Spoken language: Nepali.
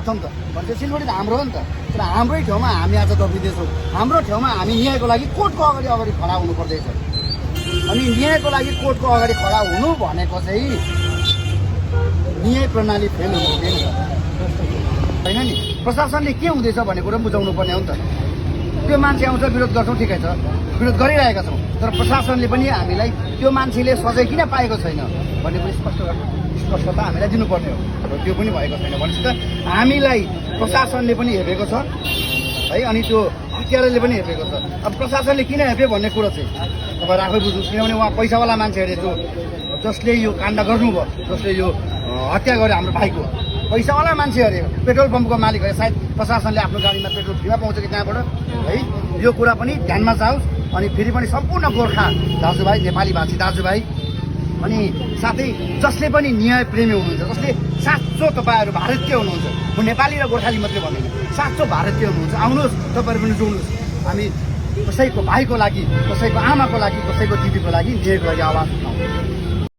भन्छ सिलगढी त हाम्रो हो नि त। तर हाम्रै ठाउँमा हामी आज दबिँदैछौँ। हाम्रो ठाउँमा हामी न्यायको लागि कोर्टको अगाडि खडा हुनु पर्दैछ। अनि न्यायको लागि कोर्टको अगाडि खडा हुनु भनेको चाहिँ न्याय प्रणाली फेल हुनु हुँदैन होइन नि। प्रशासनले के हुँदैछ भन्ने कुरा बुझाउनु पर्ने हो नि त। त्यो मान्छे आउँछ विरोध गर्छौँ, ठिकै छ, विरोध गरिरहेका छौँ, तर प्रशासनले पनि हामीलाई त्यो मान्छेले सजाय किन पाएको छैन भन्ने पनि स्पष्टता हामीलाई दिनुपर्ने हो। र त्यो पनि भएको छैन भनेपछि त हामीलाई प्रशासनले पनि हेपेको छ है, अनि त्यो हत्याराले पनि हेपेको छ। अब प्रशासनले किन हेप्यो भन्ने कुरो चाहिँ तपाईँ आफै बुझ्नुहोस्, किनभने उहाँ पैसावाला मान्छे अरे जो जसले यो काण्ड गर्नुभयो, जसले यो हत्या गर्यो हाम्रो भाइको, पैसावाला मान्छे अरे, पेट्रोल पम्पको मालिक अरे। सायद प्रशासनले आफ्नो गाडीमा पेट्रोल फ्रीमा पाउँछ कि त्यहाँबाट है, यो कुरा पनि ध्यानमा जाओस्। अनि फेरि पनि सम्पूर्ण गोर्खा दाजुभाइ, नेपाली भाषी दाजुभाइ, अनि साथै जसले पनि न्याय प्रेमी हुनुहुन्छ, जसले साँचो तपाईँहरू भारतीय हुनुहुन्छ, म नेपाली र गोर्खाली मात्रै भन्दैन, साँचो भारतीय हुनुहुन्छ, आउनुहोस् तपाईँहरू पनि जोड्नुहोस्। हामी कसैको भाइको लागि, कसैको आमाको लागि, कसैको दिदीको लागि न्यायको लागि आवाज उठाउँ।